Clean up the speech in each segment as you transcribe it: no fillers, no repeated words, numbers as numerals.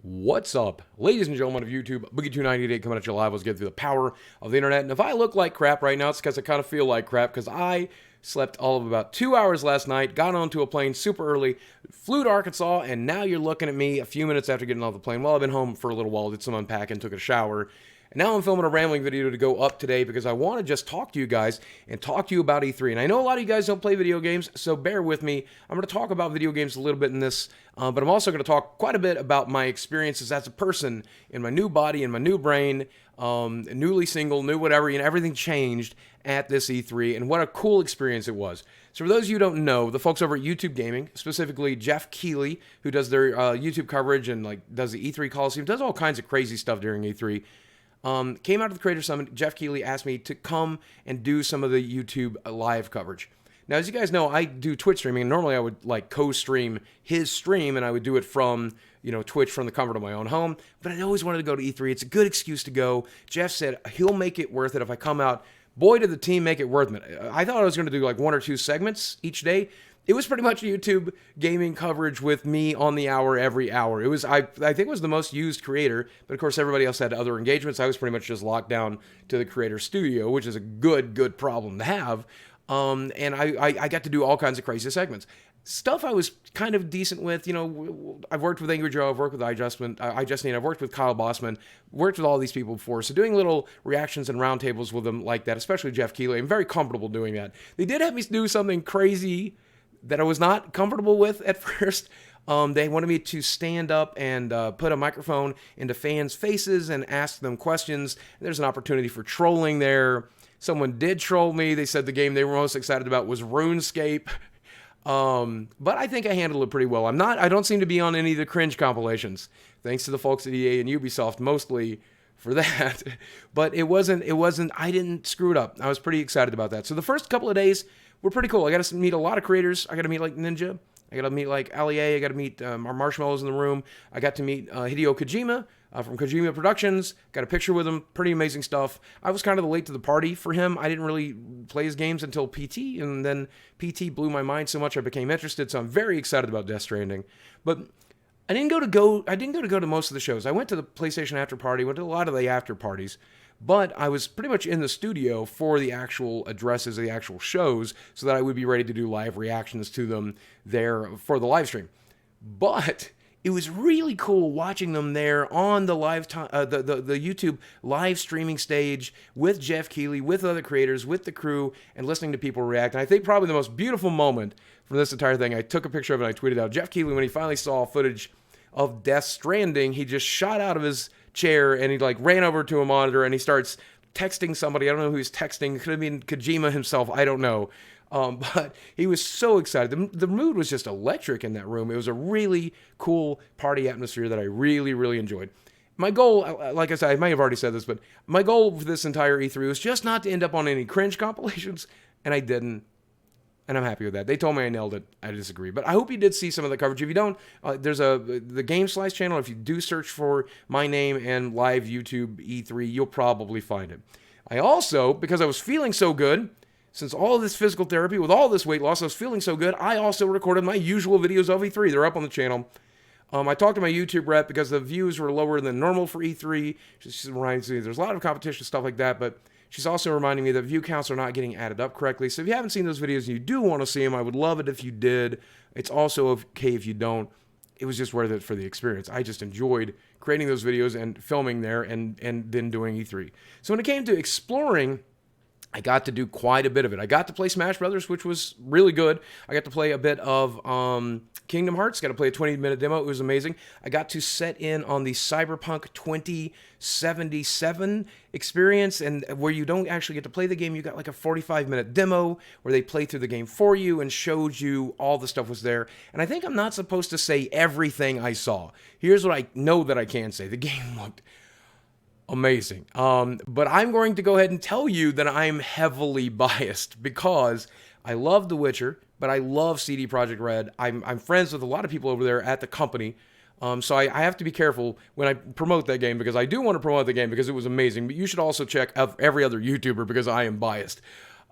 What's up, ladies and gentlemen of YouTube? Boogie298 coming at you live. Let's get through the power of the internet. And if I look like crap right now, it's because I kind of feel like crap because I slept all of about 2 hours last night, got onto a plane super early, flew to Arkansas, and now you're looking at me a few minutes after getting off the plane. Well, I've been home for a little while, did some unpacking, took a shower. And now I'm filming a rambling video to go up today because I want to just talk to you guys and talk to you about E3. And I know a lot of you guys don't play video games, so bear with me. I'm going to talk about video games a little bit in this, but I'm also going to talk quite a bit about my experiences as a person in my new body, in my new brain, newly single, new whatever, everything changed at this E3, and what a cool experience it was. So for those of you who don't know, the folks over at YouTube Gaming, specifically Jeff Keighley, who does their YouTube coverage and does the E3 Coliseum, does all kinds of crazy stuff during E3, came out of the Creator Summit. Jeff Keighley asked me to come and do some of the YouTube live coverage. Now, as you guys know, I do Twitch streaming, and normally I would co-stream his stream, and I would do it from, Twitch from the comfort of my own home, but I always wanted to go to E3. It's a good excuse to go. Jeff said he'll make it worth it if I come out. Boy, did the team make it worth it. I thought I was going to do one or two segments each day. It was pretty much YouTube gaming coverage with me on the hour every hour. It was, I think it was the most used creator, but of course everybody else had other engagements. I was pretty much just locked down to the creator studio, which is a good problem to have. And I got to do all kinds of crazy segments. Stuff I was kind of decent with, I've worked with Angry Joe, I've worked with iJustine, I've worked with Kyle Bossman, worked with all these people before, so doing little reactions and roundtables with them like that, especially Jeff Keighley, I'm very comfortable doing that. They did have me do something crazy that I was not comfortable with at first. They wanted me to stand up and put a microphone into fans' faces and ask them questions. There's an opportunity for trolling there. Someone did troll me. They said the game they were most excited about was RuneScape. But I think I handled it pretty well. I don't seem to be on any of the cringe compilations, thanks to the folks at EA and Ubisoft mostly for that. But I didn't screw it up. I was pretty excited about that. So the first couple of days were pretty cool. I got to meet a lot of creators. I got to meet Ninja. I got to meet Ali A. I got to meet our Marshmallows in the room. I got to meet Hideo Kojima from Kojima Productions. Got a picture with him. Pretty amazing stuff. I was kind of the late to the party for him. I didn't really play his games until PT, and then PT blew my mind so much I became interested. So I'm very excited about Death Stranding. But I didn't go to most of the shows. I went to the PlayStation after party. Went to a lot of the after parties. But I was pretty much in the studio for the actual addresses of the actual shows so that I would be ready to do live reactions to them there for the live stream. But it was really cool watching them there on the live the YouTube live streaming stage with Jeff Keighley, with other creators, with the crew, and listening to people react. And I think probably the most beautiful moment from this entire thing, I took a picture of it and I tweeted out, Jeff Keighley, when he finally saw footage of Death Stranding, he just shot out of his chair and he ran over to a monitor and he starts texting somebody. I don't know who he's texting. It could have been Kojima himself. I don't know. But he was so excited. The mood was just electric in that room. It was a really cool party atmosphere that I really enjoyed. My goal, like I said, I may have already said this, but my goal for this entire E3 was just not to end up on any cringe compilations, and I didn't. And I'm happy with that. They told me I nailed it. I disagree. But I hope you did see some of the coverage. If you don't, there's the Game Slice channel. If you do search for my name and live YouTube E3, you'll probably find it. I also, because I was feeling so good, since all of this physical therapy, with all this weight loss, I was feeling so good, I also recorded my usual videos of E3. They're up on the channel. I talked to my YouTube rep because the views were lower than normal for E3. She's reminding me there's a lot of competition, stuff like that, but she's also reminding me that view counts are not getting added up correctly. So if you haven't seen those videos and you do want to see them, I would love it if you did. It's also okay if you don't. It was just worth it for the experience. I just enjoyed creating those videos and filming there and then doing E3. So when it came to exploring, I got to do quite a bit of it. I got to play Smash Brothers, which was really good. I got to play a bit of Kingdom Hearts. Got to play a 20-minute demo. It was amazing. I got to set in on the Cyberpunk 2077 experience, and where you don't actually get to play the game. You got a 45-minute demo where they play through the game for you and showed you all the stuff was there. And I think I'm not supposed to say everything I saw. Here's what I know that I can say. The game looked amazing. But I'm going to go ahead and tell you that I'm heavily biased because I love The Witcher, but I love CD Projekt Red. I'm friends with a lot of people over there at the company. So I have to be careful when I promote that game because I do want to promote the game because it was amazing. But you should also check out every other YouTuber because I am biased.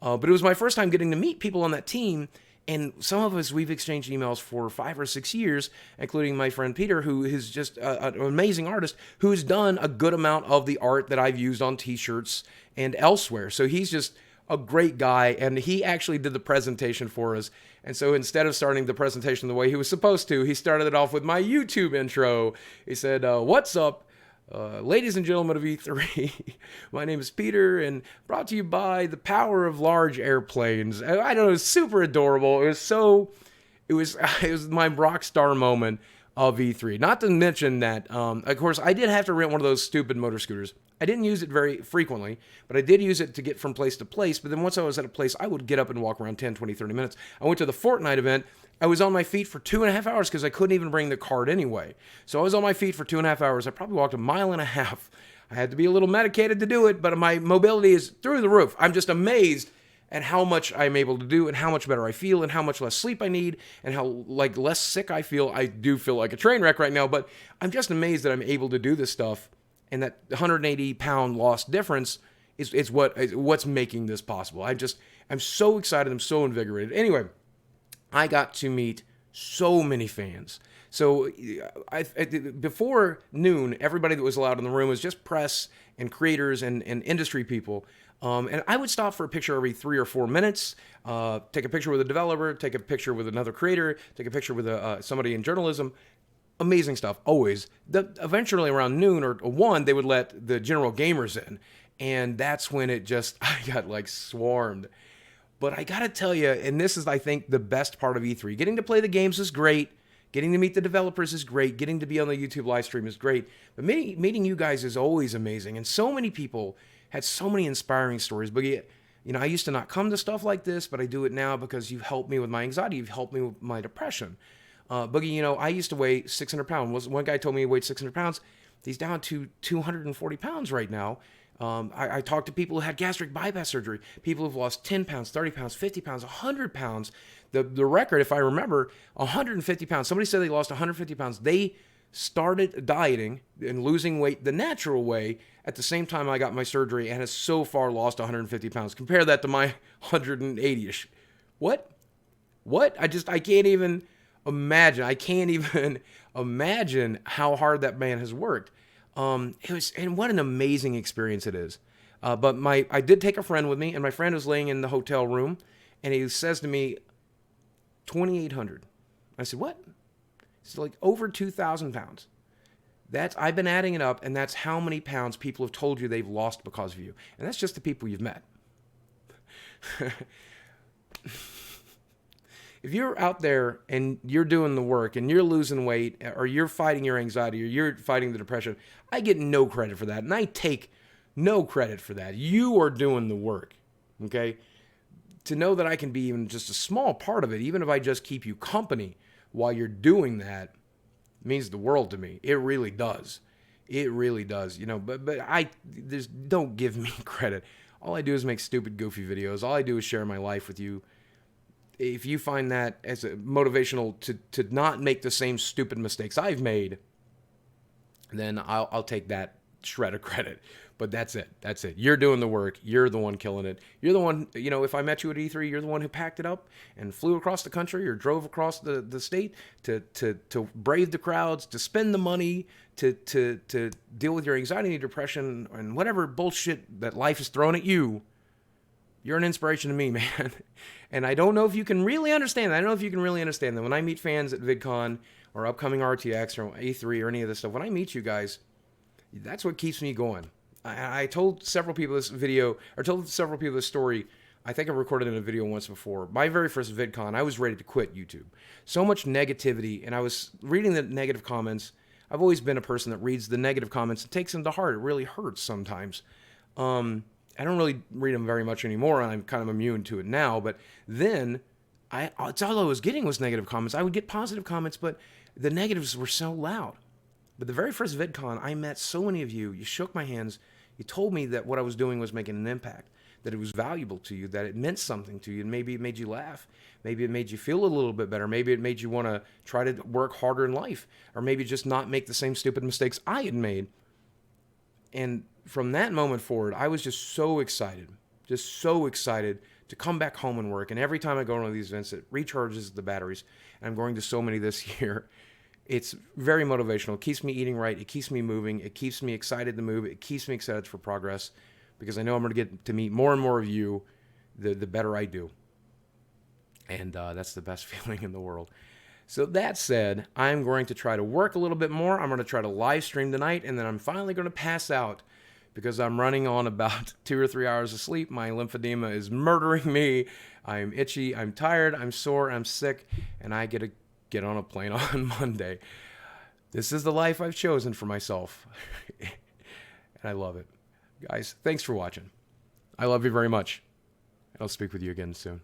But it was my first time getting to meet people on that team And some of us, we've exchanged emails for 5 or 6 years, including my friend Peter, who is just an amazing artist who's done a good amount of the art that I've used on t-shirts and elsewhere. So he's just a great guy, and he actually did the presentation for us. And so instead of starting the presentation the way he was supposed to, he started it off with my YouTube intro. He said, "What's up? Ladies and gentlemen of E3, my name is Peter, and brought to you by the power of large airplanes." I don't know, it was super adorable. It was my rock star moment of E3. Not to mention that, of course, I did have to rent one of those stupid motor scooters. I didn't use it very frequently, but I did use it to get from place to place. But then once I was at a place, I would get up and walk around 10, 20, 30 minutes. I went to the Fortnite event. I was on my feet for 2.5 hours because I couldn't even bring the cart anyway. So I was on my feet for 2.5 hours. I probably walked 1.5 miles. I had to be a little medicated to do it, but my mobility is through the roof. I'm just amazed at how much I'm able to do and how much better I feel and how much less sleep I need and how less sick I feel. I do feel like a train wreck right now, but I'm just amazed that I'm able to do this stuff, and that 180-pound lost difference is what's making this possible. I'm so excited. I'm so invigorated. Anyway, I got to meet so many fans. So before noon, everybody that was allowed in the room was just press and creators and industry people. And I would stop for a picture every 3 or 4 minutes, take a picture with a developer, take a picture with another creator, take a picture with somebody in journalism. Amazing stuff, always. Eventually around noon or 1, they would let the general gamers in. And that's when I got swarmed. But I gotta tell you, and this is, I think, the best part of E3. Getting to play the games is great. Getting to meet the developers is great. Getting to be on the YouTube live stream is great. But meeting you guys is always amazing. And so many people had so many inspiring stories. But I used to not come to stuff like this, but I do it now because you've helped me with my anxiety. You've helped me with my depression. Boogie, I used to weigh 600 pounds. One guy told me he weighed 600 pounds. He's down to 240 pounds right now. I talked to people who had gastric bypass surgery, people who've lost 10 pounds, 30 pounds, 50 pounds, 100 pounds. The record, if I remember, 150 pounds. Somebody said they lost 150 pounds. They started dieting and losing weight the natural way at the same time I got my surgery and has so far lost 150 pounds. Compare that to my 180-ish. What? I can't even imagine. I can't even imagine how hard that man has worked. And what an amazing experience it is. But I did take a friend with me, and my friend was laying in the hotel room, and he says to me, 2,800. I said, what? It's over 2,000 pounds. I've been adding it up, and that's how many pounds people have told you they've lost because of you. And that's just the people you've met. If you're out there and you're doing the work and you're losing weight, or you're fighting your anxiety, or you're fighting the depression, I get no credit for that. And I take no credit for that. You are doing the work, okay? To know that I can be even just a small part of it, even if I just keep you company while you're doing that, means the world to me. It really does. It really does. Don't give me credit. All I do is make stupid, goofy videos. All I do is share my life with you. If you find that as a motivational to not make the same stupid mistakes I've made, then I'll take that shred of credit. But that's it. You're doing the work. You're the one killing it. You're the one, if I met you at E3, you're the one who packed it up and flew across the country or drove across the state to brave the crowds, to spend the money, to deal with your anxiety and depression and whatever bullshit that life is throwing at you. You're an inspiration to me, man. And I don't know if you can really understand that. When I meet fans at VidCon or upcoming RTX or E3 or any of this stuff, when I meet you guys, that's what keeps me going. I told several people this story. I think I recorded it in a video once before. My very first VidCon, I was ready to quit YouTube. So much negativity, and I was reading the negative comments. I've always been a person that reads the negative comments and takes them to heart. It really hurts sometimes. I don't really read them very much anymore, and I'm kind of immune to it now. But then, it's all I was getting was negative comments. I would get positive comments, but the negatives were so loud. But the very first VidCon, I met so many of you. You shook my hands. You told me that what I was doing was making an impact, that it was valuable to you, that it meant something to you, and maybe it made you laugh. Maybe it made you feel a little bit better. Maybe it made you want to try to work harder in life, or maybe just not make the same stupid mistakes I had made. And from that moment forward, I was just so excited to come back home and work. And every time I go to one of these events, it recharges the batteries. And I'm going to so many this year. It's very motivational. It keeps me eating right. It keeps me moving. It keeps me excited to move. It keeps me excited for progress because I know I'm going to get to meet more and more of you the better I do. And that's the best feeling in the world. So that said, I'm going to try to work a little bit more. I'm going to try to live stream tonight, and then I'm finally going to pass out because I'm running on about 2 or 3 hours of sleep. My lymphedema is murdering me. I'm itchy. I'm tired. I'm sore. I'm sick. And I get to get on a plane on Monday. This is the life I've chosen for myself. And I love it. Guys, thanks for watching. I love you very much. I'll speak with you again soon.